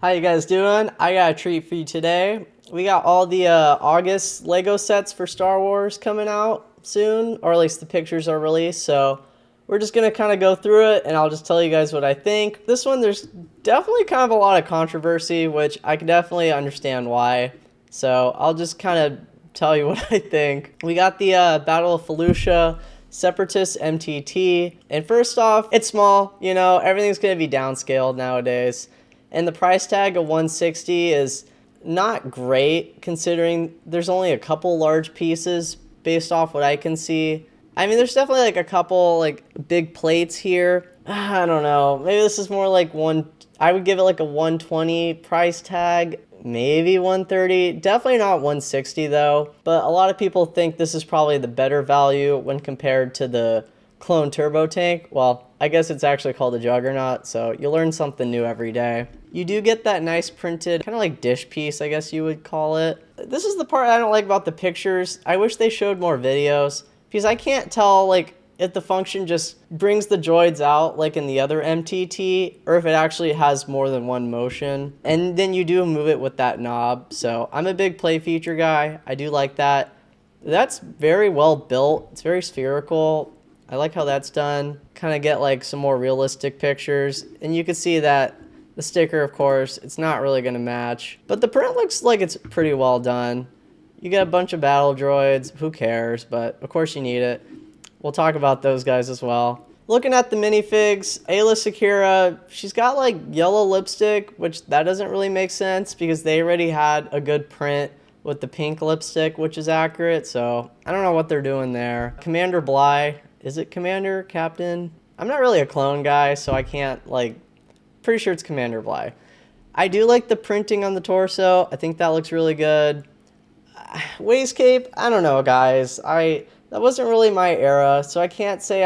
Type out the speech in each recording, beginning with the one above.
How you guys doing? I got a treat for you today. We got all the August Lego sets for Star Wars coming out soon, or at least the pictures are released, so we're just gonna kind of go through it and I'll just tell you guys what I think. This one, there's definitely kind of a lot of controversy, which I can definitely understand why. So I'll just kind of tell you what I think. We got the Battle of Fallujah Separatist MTT, and first off, it's small, you know, everything's gonna be downscaled nowadays. And the price tag of 160 is not great considering there's only a couple large pieces based off what I can see. I mean, there's definitely like a couple like big plates here. I don't know. Maybe this is more like I would give it like a 120 price tag, maybe 130. Definitely not 160 though. But a lot of people think this is probably the better value when compared to the clone turbo tank. Well, I guess it's actually called a Juggernaut, so you learn something new every day. You do get that nice printed, kind of like dish piece, I guess you would call it. This is the part I don't like about the pictures. I wish they showed more videos, because I can't tell like if the function just brings the droids out like in the other MTT, or if it actually has more than one motion. And then you do move it with that knob, so I'm a big play feature guy. I do like that. That's very well built. It's very spherical. I like how that's done. Kind of get like some more realistic pictures. And you can see that the sticker, of course, it's not really going to match. But the print looks like it's pretty well done. You get a bunch of battle droids. Who cares? But of course you need it. We'll talk about those guys as well. Looking at the minifigs, Ayla Secura, she's got like yellow lipstick, which that doesn't really make sense because they already had a good print with the pink lipstick, which is accurate. So I don't know what they're doing there. Commander Bly. Is it Commander? Captain? I'm not really a clone guy, so I can't, like, pretty sure it's Commander Bly. I do like the printing on the torso. I think that looks really good. Waist cape, I don't know, guys. That wasn't really my era, so I can't say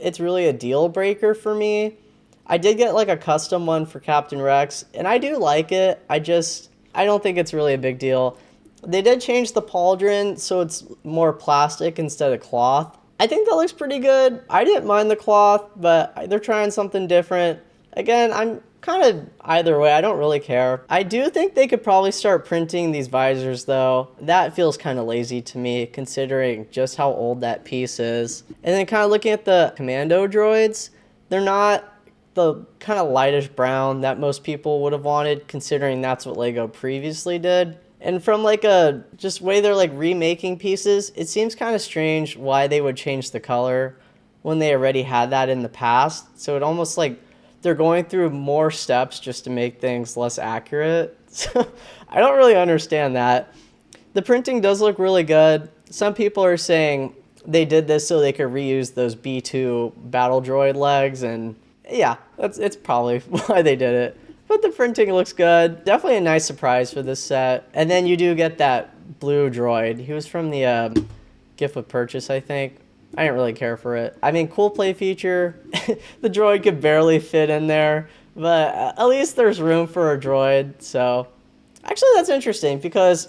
it's really a deal breaker for me. I did get, like, a custom one for Captain Rex, and I do like it. I don't think it's really a big deal. They did change the pauldron, so it's more plastic instead of cloth. I think that looks pretty good. I didn't mind the cloth, but they're trying something different. Again, I'm kind of either way. I don't really care. I do think they could probably start printing these visors, though. That feels kind of lazy to me, considering just how old that piece is. And then kind of looking at the commando droids, they're not the kind of lightish brown that most people would have wanted, considering that's what Lego previously did. And from like just way they're like remaking pieces, it seems kind of strange why they would change the color when they already had that in the past. So it almost like they're going through more steps just to make things less accurate. So I don't really understand that. The printing does look really good. Some people are saying they did this so they could reuse those B2 battle droid legs, and yeah, it's probably why they did it. But the printing looks good. Definitely a nice surprise for this set. And then you do get that blue droid. He was from the gift with purchase, I think. I didn't really care for it. I mean, cool play feature. The droid could barely fit in there, but at least there's room for a droid. So actually that's interesting because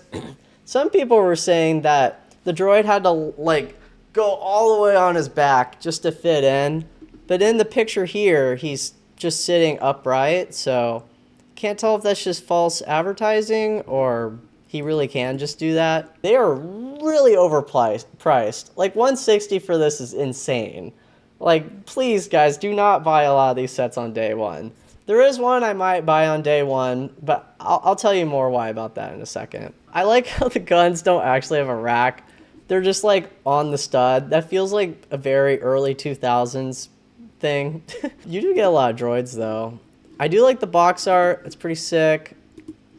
some people were saying that the droid had to like go all the way on his back just to fit in. But in the picture here, he's just sitting upright, so can't tell if that's just false advertising or he really can just do that. They are really overpriced. Like 160 for this is insane. Like, please guys, do not buy a lot of these sets on day one. There is one I might buy on day one, but I'll tell you more why about that in a second. I like how the guns don't actually have a rack. They're just like on the stud. That feels like a very early 2000s thing. You do get a lot of droids though. I do like the box art. It's pretty sick.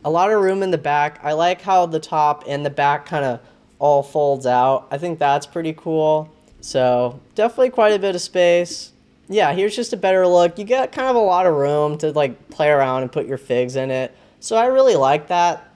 A lot of room in the back. I like how the top and the back kind of all folds out. I think that's pretty cool. So definitely quite a bit of space. Yeah, here's just a better look. You get kind of a lot of room to like play around and put your figs in it. So I really like that.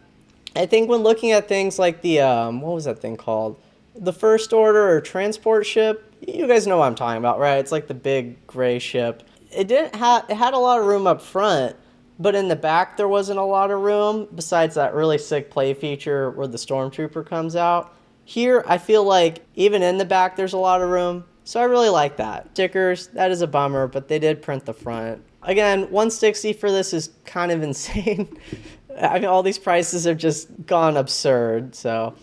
I think when looking at things like the, what was that thing called? The First Order or transport ship. You guys know what I'm talking about, right? It's like the big gray ship. It had a lot of room up front, but in the back there wasn't a lot of room besides that really sick play feature where the Stormtrooper comes out. Here, I feel like even in the back there's a lot of room, so I really like that. Stickers, that is a bummer, but they did print the front. Again, 160 for this is kind of insane. I mean, all these prices have just gone absurd. So,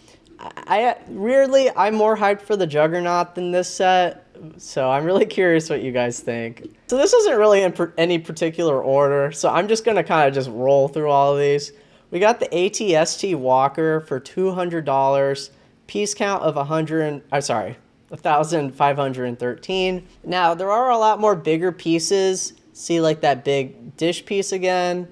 weirdly, I'm more hyped for the Juggernaut than this set. So I'm really curious what you guys think. So this isn't really in any particular order. So I'm just gonna kind of just roll through all of these. We got the ATST Walker for $200. Piece count of 1,513. Now, there are a lot more bigger pieces. See, like that big dish piece again,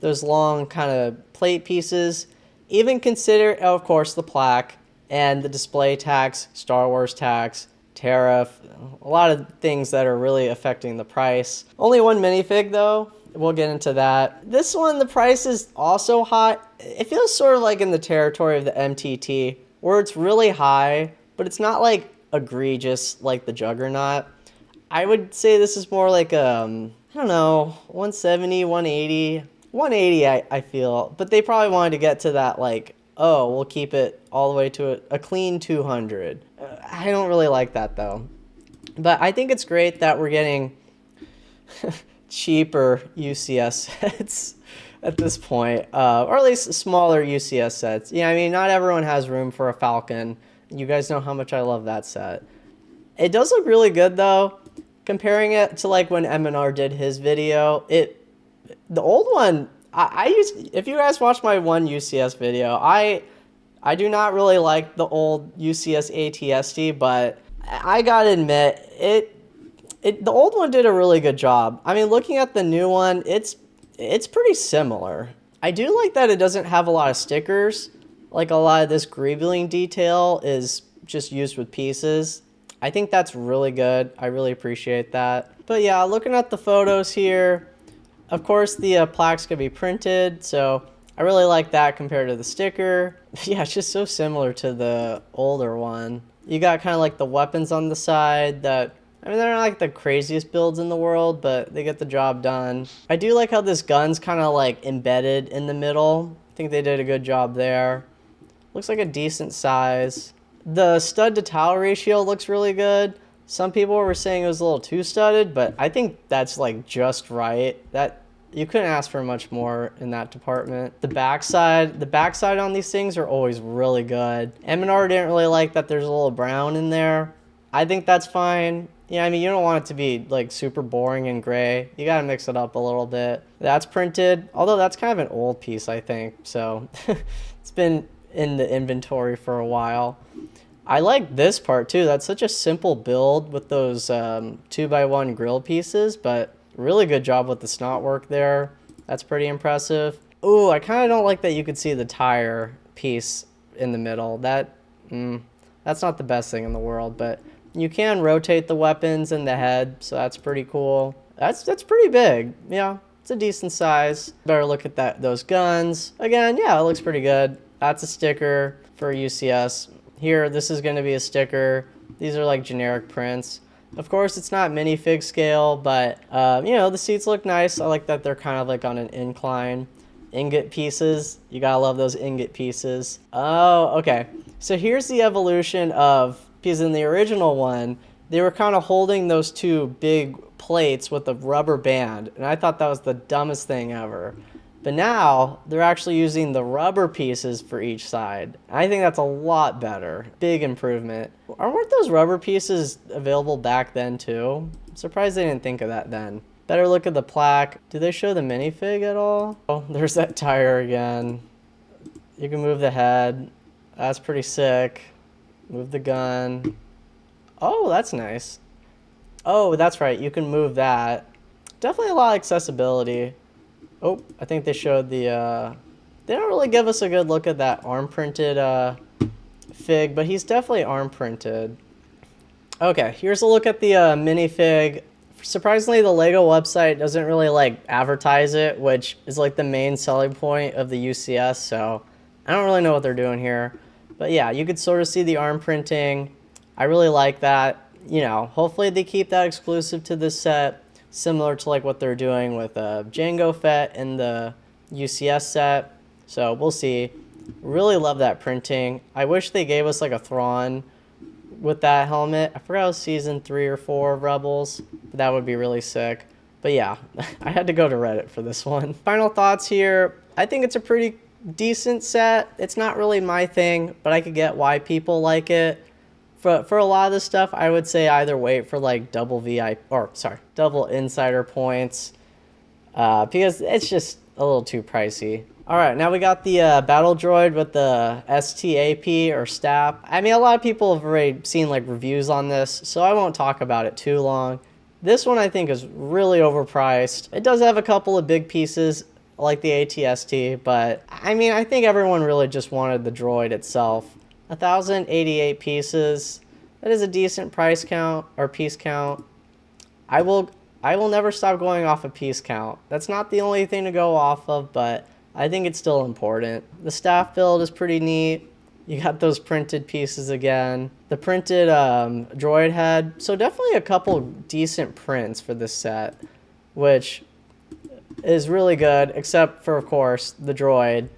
those long kind of plate pieces. Even consider, of course, the plaque and the display tax, Star Wars tax, tariff, a lot of things that are really affecting the price. Only one minifig though. We'll get into that. This one, the price is also high. It feels sort of like in the territory of the MTT, where it's really high, but it's not like egregious like the Juggernaut. I would say this is more like I don't know, 170, 180. 180 I feel, but they probably wanted to get to that like, oh, we'll keep it all the way to a clean 200. I don't really like that though. But I think it's great that we're getting cheaper UCS sets at this point, or at least smaller UCS sets. Yeah, I mean, not everyone has room for a Falcon. You guys know how much I love that set. It does look really good though. Comparing it to like when M&R did his video, the old one, if you guys watch my one UCS video, I do not really like the old UCS ATST, but I gotta admit, the old one did a really good job. I mean, looking at the new one, it's pretty similar. I do like that it doesn't have a lot of stickers. Like a lot of this greebling detail is just used with pieces. I think that's really good. I really appreciate that. But yeah, looking at the photos here, of course the plaque's gonna be printed, so I really like that compared to the sticker. Yeah, it's just so similar to the older one. You got kind of like the weapons on the side that, I mean, they're not like the craziest builds in the world, but they get the job done. I do like how this gun's kind of like embedded in the middle. I think they did a good job there. Looks like a decent size. The stud to towel ratio looks really good. Some people were saying it was a little too studded, but I think that's like just right. That you couldn't ask for much more in that department. The backside on these things are always really good. M&R didn't really like that there's a little brown in there. I think that's fine. Yeah, I mean, you don't want it to be like super boring and gray. You gotta mix it up a little bit. That's printed, although that's kind of an old piece, I think. So it's been in the inventory for a while. I like this part too. That's such a simple build with those 2x1 grill pieces, but really good job with the snot work there. That's pretty impressive. Ooh, I kind of don't like that you could see the tire piece in the middle. That's not the best thing in the world, but you can rotate the weapons and the head, so that's pretty cool. That's pretty big. Yeah, it's a decent size. Better look at those guns. Again, yeah, it looks pretty good. That's a sticker for UCS. Here, this is going to be a sticker. These are like generic prints. Of course, it's not minifig scale, but you know, the seats look nice. I like that they're kind of like on an incline. Ingot pieces. You gotta love those ingot pieces. Oh, okay. So here's the evolution of, because in the original one, they were kind of holding those two big plates with a rubber band, and I thought that was the dumbest thing ever. But now, they're actually using the rubber pieces for each side. I think that's a lot better. Big improvement. Weren't those rubber pieces available back then too? I'm surprised they didn't think of that then. Better look at the plaque. Do they show the minifig at all? Oh, there's that tire again. You can move the head. That's pretty sick. Move the gun. Oh, that's nice. Oh, that's right. You can move that. Definitely a lot of accessibility. Oh, I think they showed the, they don't really give us a good look at that arm printed fig, but he's definitely arm printed. Okay, here's a look at the minifig. Surprisingly, the LEGO website doesn't really like advertise it, which is like the main selling point of the UCS, so I don't really know what they're doing here. But yeah, you could sort of see the arm printing. I really like that. You know, hopefully they keep that exclusive to this set, similar to like what they're doing with Jango Fett in the UCS set. So we'll see. Really love that printing. I wish they gave us like a Thrawn with that helmet. I forgot it was season 3 or 4 of Rebels, but that would be really sick. But yeah, I had to go to Reddit for this one. Final thoughts here. I think it's a pretty decent set. It's not really my thing, but I could get why people like it. For a lot of this stuff, I would say either wait for like double double insider points, because it's just a little too pricey. All right, now we got the battle droid with the STAP or STAP. I mean, a lot of people have already seen like reviews on this, so I won't talk about it too long. This one I think is really overpriced. It does have a couple of big pieces like the ATST, but I mean, I think everyone really just wanted the droid itself. 1,088 pieces. That is a decent price count or piece count. I will never stop going off a piece count. That's not the only thing to go off of, but I think it's still important. The staff build is pretty neat. You got those printed pieces again. The printed droid head. So definitely a couple decent prints for this set, which is really good, except for, of course, the droid,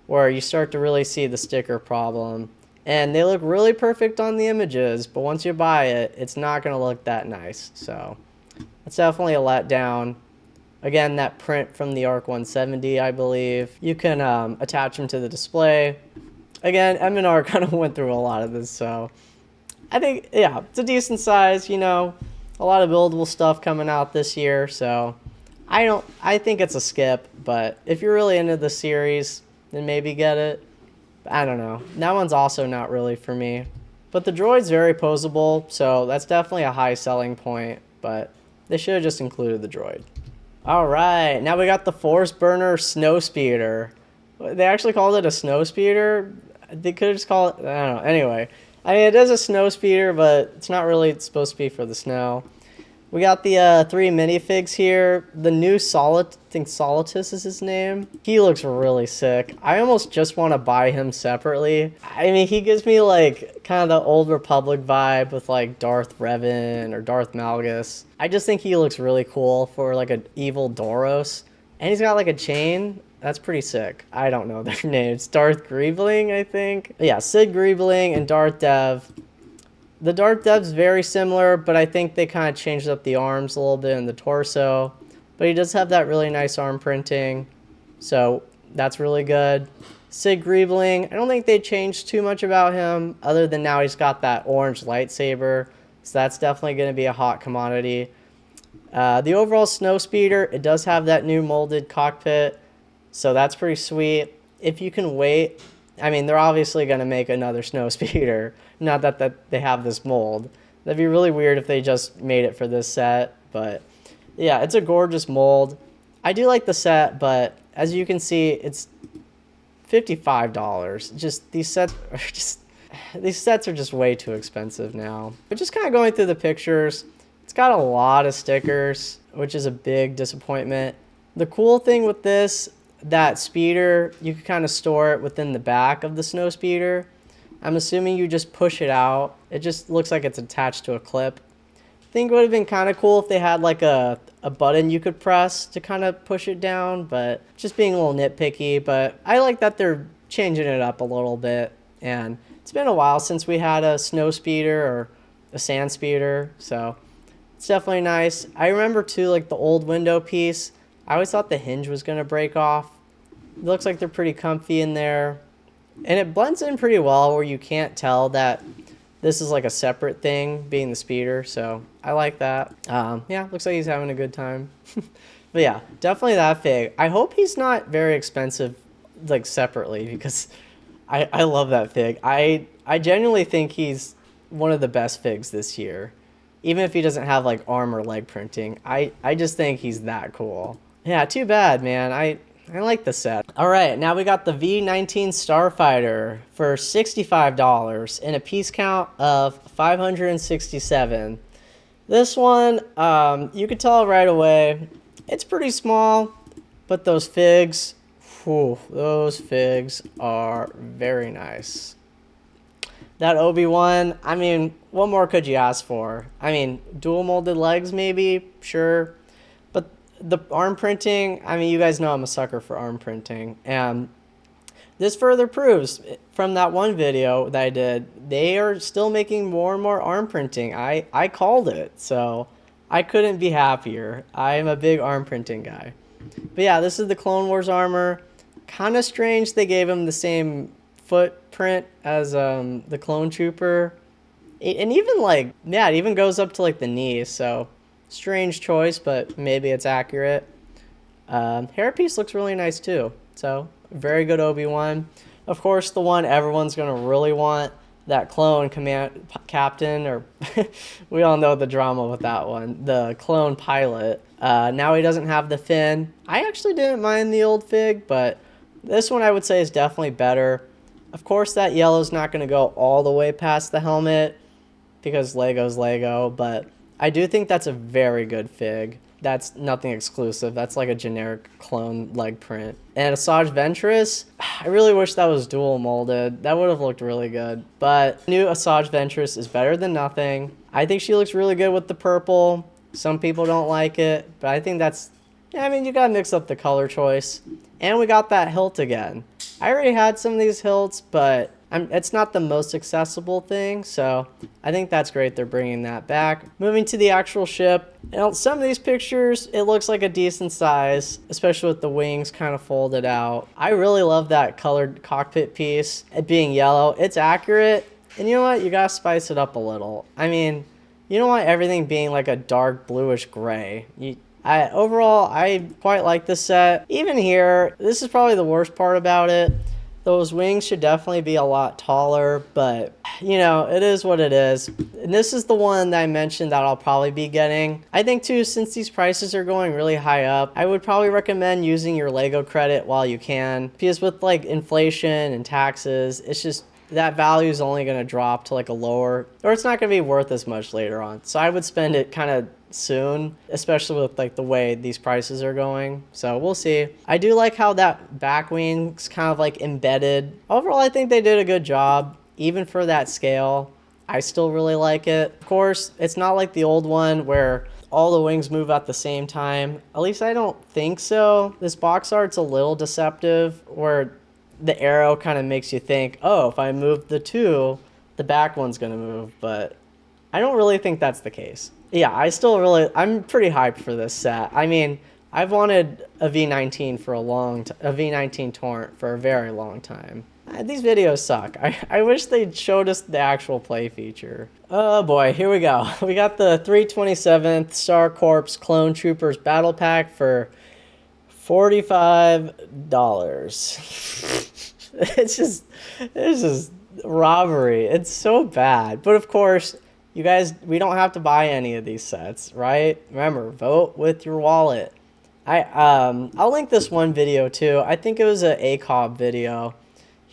where you start to really see the sticker problem. And they look really perfect on the images, but once you buy it, it's not going to look that nice. So it's definitely a letdown. Again, that print from the ARC 170, I believe. You can attach them to the display. Again, M&R kind of went through a lot of this, so I think, yeah, it's a decent size, you know. A lot of buildable stuff coming out this year, so I think it's a skip, but if you're really into the series, then maybe get it. I don't know. That one's also not really for me. But the droid's very posable, so that's definitely a high selling point, but they should have just included the droid. Alright, now we got the Force Burner Snowspeeder. They actually called it a Snowspeeder? They could have just called it, I don't know. Anyway, I mean, it is a Snowspeeder, but it's not really supposed to be for the snow. We got the 3 minifigs here. The new I think Solitus is his name. He looks really sick. I almost just want to buy him separately. I mean, he gives me like kind of the Old Republic vibe with like Darth Revan or Darth Malgus. I just think he looks really cool for like an evil Doros. And he's got like a chain. That's pretty sick. I don't know their names. Darth Grievling, I think. Yeah, Sid Grievling and Darth Dev. The Darth Dev's very similar, but I think they kind of changed up the arms a little bit and the torso. But he does have that really nice arm printing, so that's really good. Sid Grievling, I don't think they changed too much about him, other than now he's got that orange lightsaber, so that's definitely going to be a hot commodity. The overall Snowspeeder, it does have that new molded cockpit, so that's pretty sweet. If you can wait, I mean, they're obviously going to make another Snowspeeder. Not that they have this mold. That'd be really weird if they just made it for this set. But yeah, it's a gorgeous mold. I do like the set, but as you can see, it's $55. Just these sets are just way too expensive now. But just kind of going through the pictures, it's got a lot of stickers, which is a big disappointment. The cool thing with this, that speeder, you can kind of store it within the back of the Snowspeeder. I'm assuming you just push it out. It just looks like it's attached to a clip. I think it would have been kind of cool if they had like a button you could press to kind of push it down, but just being a little nitpicky. But I like that they're changing it up a little bit. And it's been a while since we had a Snowspeeder or a Sand Speeder, so it's definitely nice. I remember too, like the old window piece, I always thought the hinge was going to break off. It looks like they're pretty comfy in there. And it blends in pretty well where you can't tell that this is like a separate thing, being the speeder. So I like that. Yeah, looks like he's having a good time. But yeah, definitely that fig. I hope he's not very expensive, like separately, because I love that fig. I genuinely think he's one of the best figs this year. Even if he doesn't have like arm or leg printing, I just think he's that cool. Yeah, too bad, man. I like the set. All right, now we got the V19 Starfighter for $65 and a piece count of 567. This one, you could tell right away, it's pretty small, but those figs, whew, those figs are very nice. That Obi-Wan, I mean, what more could you ask for? I mean, dual molded legs maybe, sure. But the arm printing, I mean, you guys know I'm a sucker for arm printing. And this further proves from that one video that I did, they are still making more and more arm printing. I called it. So I couldn't be happier. I am a big arm printing guy. But yeah, this is the Clone Wars armor. Kind of strange they gave him the same footprint as the Clone Trooper. And even like, yeah, it even goes up to like the knees. So strange choice, but maybe it's accurate. Hairpiece looks really nice too. So very good Obi-Wan. Of course, the one everyone's going to really want, that clone command captain, or we all know the drama with that one, the clone pilot. Now he doesn't have the fin. I actually didn't mind the old fig, but this one I would say is definitely better. Of course, that yellow's not going to go all the way past the helmet because Lego's Lego, but I do think that's a very good fig. That's nothing exclusive. That's like a generic clone leg print. And Asajj Ventress, I really wish that was dual molded. That would have looked really good. But new Asajj Ventress is better than nothing. I think she looks really good with the purple. Some people don't like it, but I think that's, yeah, I mean, you gotta mix up the color choice. And we got that hilt again. I already had some of these hilts, but it's not the most accessible thing, so I think that's great they're bringing that back. Moving to the actual ship, some of these pictures, it looks like a decent size, especially with the wings kind of folded out. I really love that colored cockpit piece, it being yellow. It's accurate, and you know what? You gotta spice it up a little. I mean, you don't want everything being like a dark bluish gray. Overall, I quite like this set. Even here, this is probably the worst part about it. Those wings should definitely be a lot taller, but you know, it is what it is. And this is the one that I mentioned that I'll probably be getting. I think too, since these prices are going really high up, I would probably recommend using your Lego credit while you can, because with like inflation and taxes, it's just that value is only going to drop to like a lower, or it's not going to be worth as much later on. So I would spend it kind of soon, especially with like the way these prices are going. So we'll see. I do like how that back wing's kind of like embedded. Overall, I think they did a good job, even for that scale. I still really like it. Of course, it's not like the old one where all the wings move at the same time. At least I don't think so. This box art's a little deceptive, where the arrow kind of makes you think, oh, if I move the two, the back one's gonna move, but I don't really think that's the case. Yeah, I'm pretty hyped for this set. I mean, I've wanted a V19 for a V19 Torrent for a very long time. These videos suck. I wish they showed us the actual play feature. Oh boy, here we go. We got the 327th Star Corps Clone Troopers Battle Pack for $45. It's just robbery. It's so bad. But of course, you guys, we don't have to buy any of these sets, right? Remember, vote with your wallet. I'll link this one video too. I think it was an ACOB video.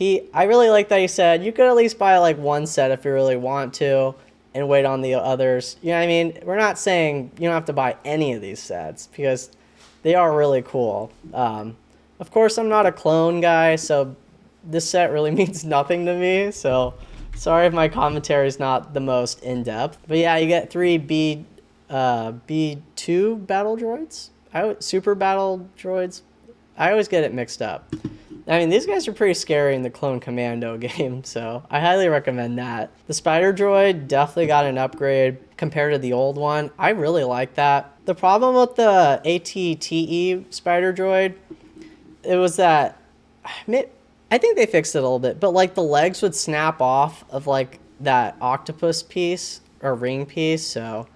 I really like that he said you could at least buy like one set if you really want to and wait on the others. You know what I mean? We're not saying you don't have to buy any of these sets because they are really cool. Of course, I'm not a clone guy, so this set really means nothing to me. So sorry if my commentary is not the most in-depth. But yeah, you get 3 B2 battle droids. Super battle droids. I always get it mixed up. I mean, these guys are pretty scary in the Clone Commando game, so I highly recommend that. The Spider Droid definitely got an upgrade compared to the old one. I really like that. The problem with the ATTE Spider Droid, it was that, I think they fixed it a little bit, but like the legs would snap off of like that octopus piece or ring piece, so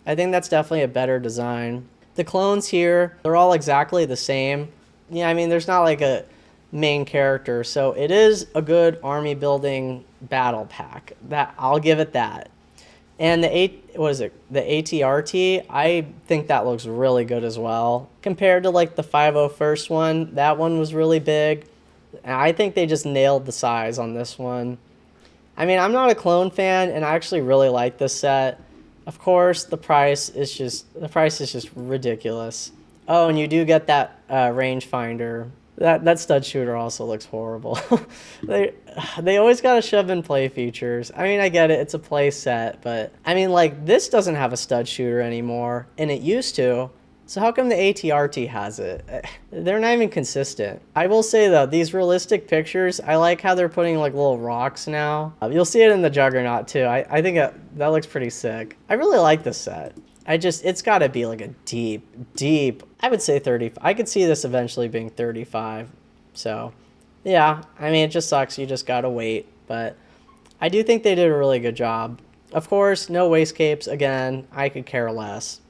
I think that's definitely a better design. The clones here, they're all exactly the same. Yeah, I mean, there's not like a main character, so it is a good army building battle pack. That I'll give it that. And the ATRT, I think that looks really good as well. Compared to like the 501st one, that one was really big. And I think they just nailed the size on this one. I mean, I'm not a clone fan, and I actually really like this set. Of course, the price is just ridiculous. Oh, and you do get that rangefinder. That stud shooter also looks horrible. They always gotta shove in play features. I mean, I get it, it's a play set, but I mean, like, this doesn't have a stud shooter anymore, and it used to. So how come the ATRT has it? They're not even consistent. I will say though, these realistic pictures, I like how they're putting like little rocks now. You'll see it in the Juggernaut too. I think that looks pretty sick. I really like this set. It's got to be like a deep, I would say 30. I could see this eventually being 35. So, yeah, I mean, it just sucks. You just got to wait. But I do think they did a really good job. Of course, no waste capes. Again, I could care less.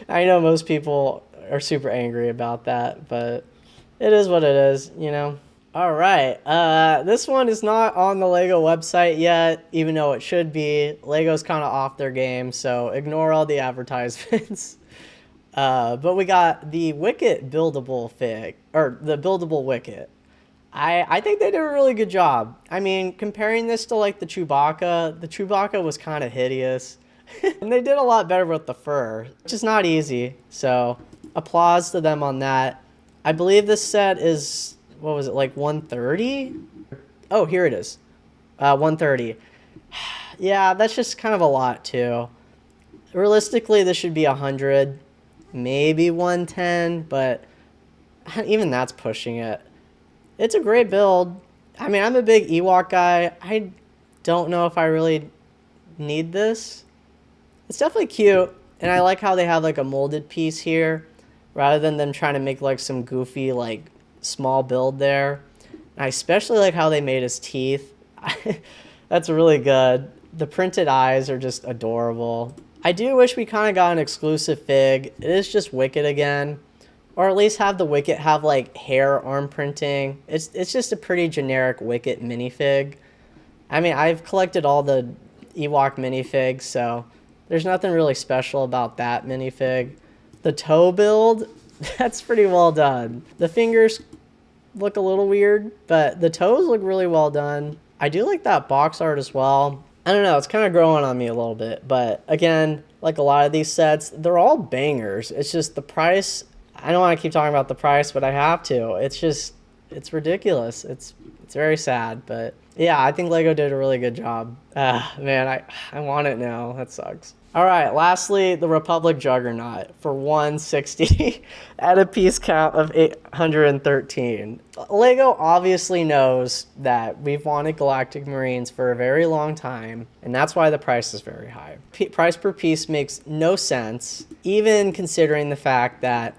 I know most people are super angry about that, but it is what it is, you know? All right, this one is not on the LEGO website yet, even though it should be. LEGO's kind of off their game, so ignore all the advertisements. But we got the Wicket buildable fig, or the buildable Wicket. I think they did a really good job. I mean, comparing this to like the Chewbacca was kind of hideous. And they did a lot better with the fur, which is not easy. So applause to them on that. I believe this set is, what was it, like 130? Oh, here it is. 130. Yeah, that's just kind of a lot too. Realistically, this should be 100, maybe 110, but even that's pushing it. It's a great build. I mean, I'm a big Ewok guy. I don't know if I really need this. It's definitely cute, and I like how they have like a molded piece here rather than them trying to make like some goofy like small build there. And I especially like how they made his teeth. That's really good. The printed eyes are just adorable. I do wish we kind of got an exclusive fig. It is just Wicket again. Or at least have the Wicket have like hair arm printing. It's just a pretty generic Wicket minifig. I mean, I've collected all the Ewok minifigs, so there's nothing really special about that minifig. The toe build, that's pretty well done. The fingers look a little weird, but the toes look really well done. I do like that box art as well. I don't know, it's kind of growing on me a little bit, but again, like a lot of these sets, they're all bangers. It's just the price. I don't want to keep talking about the price, but I have to. It's ridiculous. It's very sad, but yeah, I think LEGO did a really good job. Man, I want it now. That sucks. All right, lastly, the Republic Juggernaut for 160 at a piece count of 813. LEGO obviously knows that we've wanted Galactic Marines for a very long time, and that's why the price is very high. Price per piece makes no sense, even considering the fact that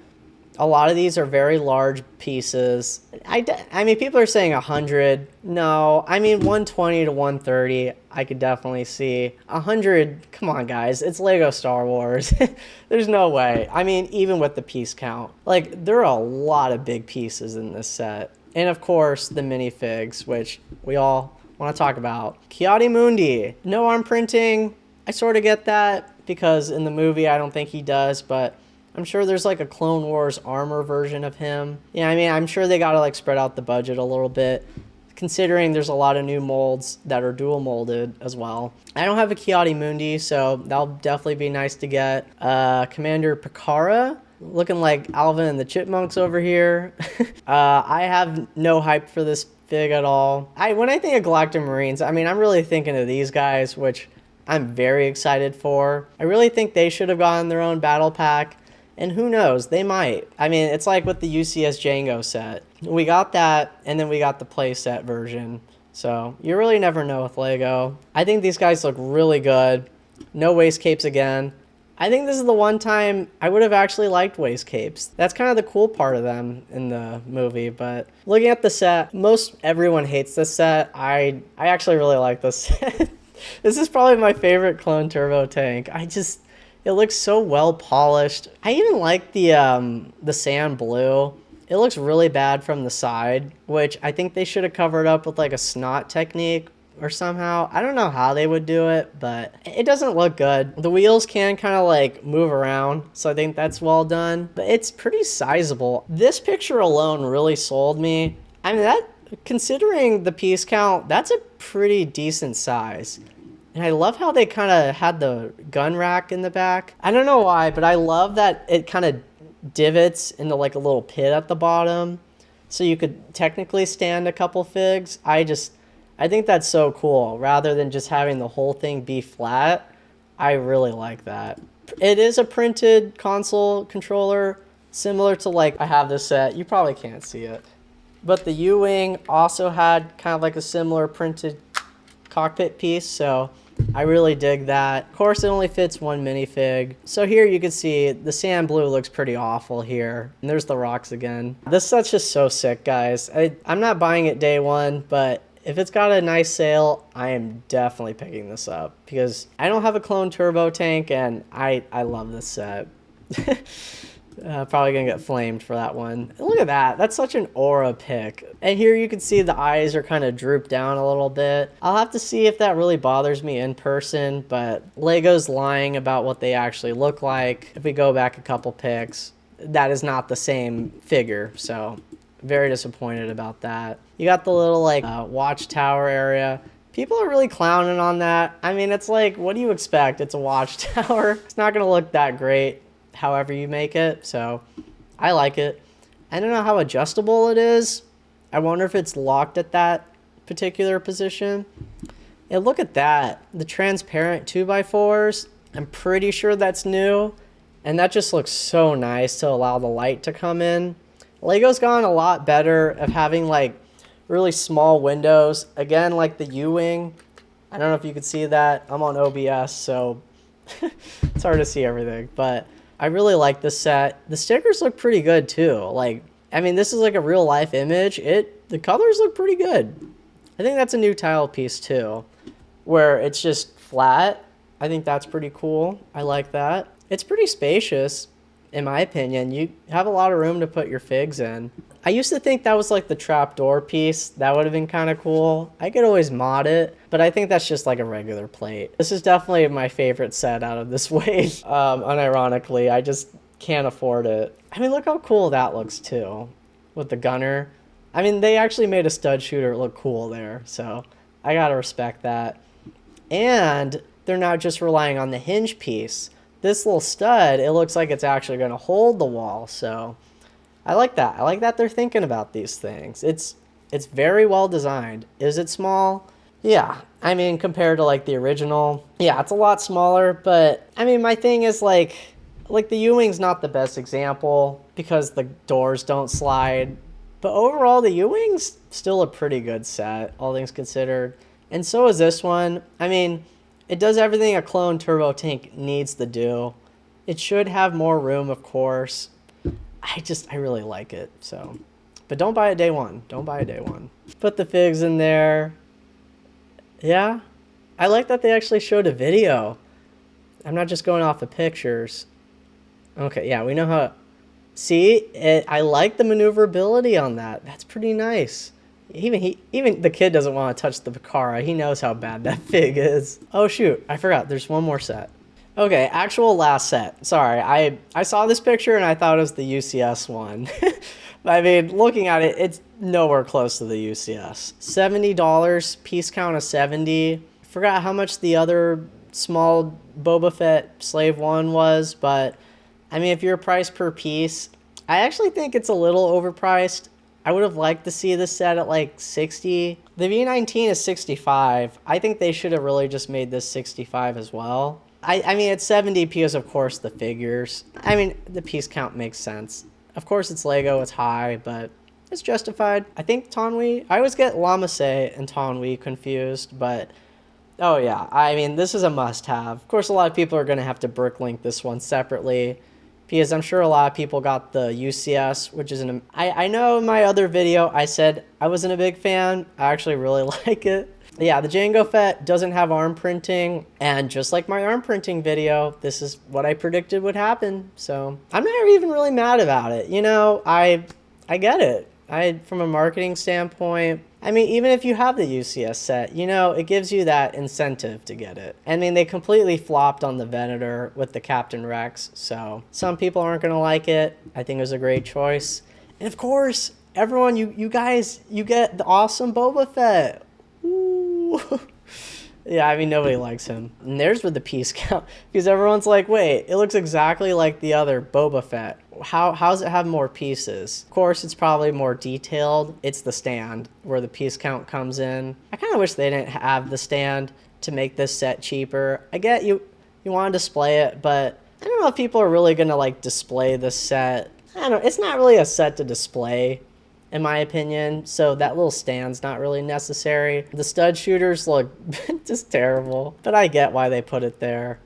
a lot of these are very large pieces. I mean, people are saying 100. No, I mean 120 to 130. I could definitely see 100. Come on, guys, it's LEGO Star Wars. There's no way. I mean, even with the piece count, like there are a lot of big pieces in this set, and of course the minifigs, which we all want to talk about. Ki-Adi-Mundi, no arm printing. I sort of get that because in the movie I don't think he does, but I'm sure there's like a Clone Wars armor version of him. Yeah, I mean, I'm sure they gotta like spread out the budget a little bit, considering there's a lot of new molds that are dual molded as well. I don't have a Ki-Adi-Mundi, so that'll definitely be nice to get. Commander Picara, looking like Alvin and the Chipmunks over here. I have no hype for this fig at all. When I think of Galactic Marines, I mean, I'm really thinking of these guys, which I'm very excited for. I really think they should have gotten their own battle pack. And who knows, they might. I mean, it's like with the UCS Django set. We got that, and then we got the playset version. So you really never know with LEGO. I think these guys look really good. No waist capes again. I think this is the one time I would have actually liked waist capes. That's kind of the cool part of them in the movie. But looking at the set, most everyone hates this set. I actually really like this set. This is probably my favorite Clone Turbo tank. It looks so well polished. I even like the sand blue. It looks really bad from the side, which I think they should have covered up with like a snot technique or somehow. I don't know how they would do it, but it doesn't look good. The wheels can kind of like move around, so I think that's well done, but it's pretty sizable. This picture alone really sold me. I mean, considering the piece count, that's a pretty decent size. And I love how they kind of had the gun rack in the back. I don't know why, but I love that it kind of divots into like a little pit at the bottom. So you could technically stand a couple figs. I think that's so cool. Rather than just having the whole thing be flat, I really like that. It is a printed console controller, similar to like I have this set. You probably can't see it. But the U-Wing also had kind of like a similar printed cockpit piece, so I really dig that. Of course, it only fits one minifig. So here you can see the sand blue looks pretty awful here. And there's the rocks again. This set's just so sick, guys. I'm not buying it day one, but if it's got a nice sale, I am definitely picking this up because I don't have a clone turbo tank and I love this set. Probably gonna get flamed for that one. Look at that. That's such an aura pick. And here you can see the eyes are kind of drooped down a little bit. I'll have to see if that really bothers me in person, but Lego's lying about what they actually look like. If we go back a couple pics, that is not the same figure. So very disappointed about that. You got the little like watchtower area. People are really clowning on that. I mean, it's like, what do you expect? It's a watchtower. It's not gonna look that great however you make it, so I like it. I don't know how adjustable it is. I wonder if it's locked at that particular position. And look at that, the transparent 2x4s. I'm pretty sure that's new, and that just looks so nice to allow the light to come in. Lego's gone a lot better of having like really small windows. Again, like the U-wing. I don't know if you can see that. I'm on OBS, so it's hard to see everything, but I really like this set. The stickers look pretty good too. Like, I mean, this is like a real life image. The colors look pretty good. I think that's a new tile piece too, where it's just flat. I think that's pretty cool. I like that. It's pretty spacious, in my opinion. You have a lot of room to put your figs in. I used to think that was like the trapdoor piece. That would have been kind of cool. I could always mod it, but I think that's just like a regular plate. This is definitely my favorite set out of this wave. Unironically, I just can't afford it. I mean, look how cool that looks too, with the gunner. I mean, they actually made a stud shooter look cool there, so I gotta respect that. And they're not just relying on the hinge piece. This little stud, it looks like it's actually gonna hold the wall, so I like that. I like that they're thinking about these things. It's very well designed. Is it small? Yeah. I mean, compared to like the original, yeah, it's a lot smaller, but I mean, my thing is like the U-wing's not the best example because the doors don't slide, but overall the U-wing's still a pretty good set, all things considered. And so is this one. I mean, it does everything a clone turbo tank needs to do. It should have more room, of course. I really like it, so. But don't buy it day one. Don't buy it day one. Put the figs in there. Yeah. I like that they actually showed a video. I'm not just going off of pictures. Okay, yeah, we know how. See, I like the maneuverability on that. That's pretty nice. Even the kid doesn't want to touch the Picara. He knows how bad that fig is. Oh shoot, I forgot. There's one more set. Okay, actual last set. Sorry, I saw this picture and I thought it was the UCS one. I mean, looking at it, it's nowhere close to the UCS. $70, piece count of 70. Forgot how much the other small Boba Fett Slave 1 was, but I mean, if you're priced per piece, I actually think it's a little overpriced. I would have liked to see this set at like 60. The V19 is 65. I think they should have really just made this 65 as well. I mean, it's 70 because, of course, the figures. I mean, the piece count makes sense. Of course, it's Lego, it's high, but it's justified. I think Tonwi, I always get Lamase and Tonwi confused, but oh yeah, I mean, this is a must-have. Of course, a lot of people are going to have to bricklink this one separately because I'm sure a lot of people got the UCS, which is I know in my other video I said I wasn't a big fan. I actually really like it. Yeah, the Jango Fett doesn't have arm printing, and just like my arm printing video, this is what I predicted would happen, so I'm not even really mad about it. You know, I get it. From a marketing standpoint, I mean, even if you have the UCS set, you know, it gives you that incentive to get it. I mean, they completely flopped on the Venator with the Captain Rex, so some people aren't going to like it. I think it was a great choice. And of course, everyone, you guys, you get the awesome Boba Fett. Ooh. Yeah, I mean, nobody likes him. And there's where the piece count, because everyone's like, wait, it looks exactly like the other Boba Fett. How's it have more pieces? Of course, it's probably more detailed. It's the stand where the piece count comes in. I kind of wish they didn't have the stand to make this set cheaper. I get you want to display it, but I don't know if people are really going to like display this set. I don't know. It's not really a set to display, in my opinion, so that little stand's not really necessary. The stud shooters look just terrible, but I get why they put it there.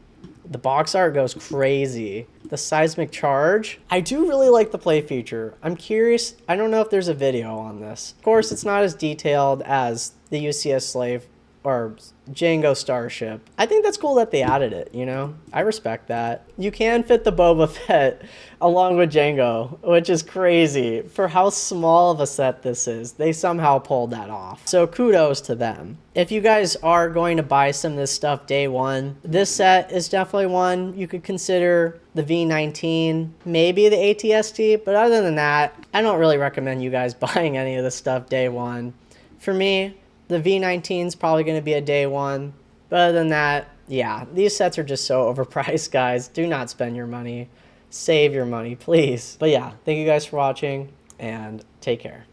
The box art goes crazy. The seismic charge. I do really like the play feature. I'm curious, I don't know if there's a video on this. Of course, it's not as detailed as the UCS Slave or Django Starship. I think that's cool that they added it, you know? I respect that. You can fit the Boba Fett along with Django, which is crazy. For how small of a set this is, they somehow pulled that off. So kudos to them. If you guys are going to buy some of this stuff day one, this set is definitely one you could consider. The V19, maybe the ATST, but other than that, I don't really recommend you guys buying any of this stuff day one. For me, the V19 is probably going to be a day one. But other than that, yeah, these sets are just so overpriced, guys. Do not spend your money. Save your money, please. But yeah, thank you guys for watching, and take care.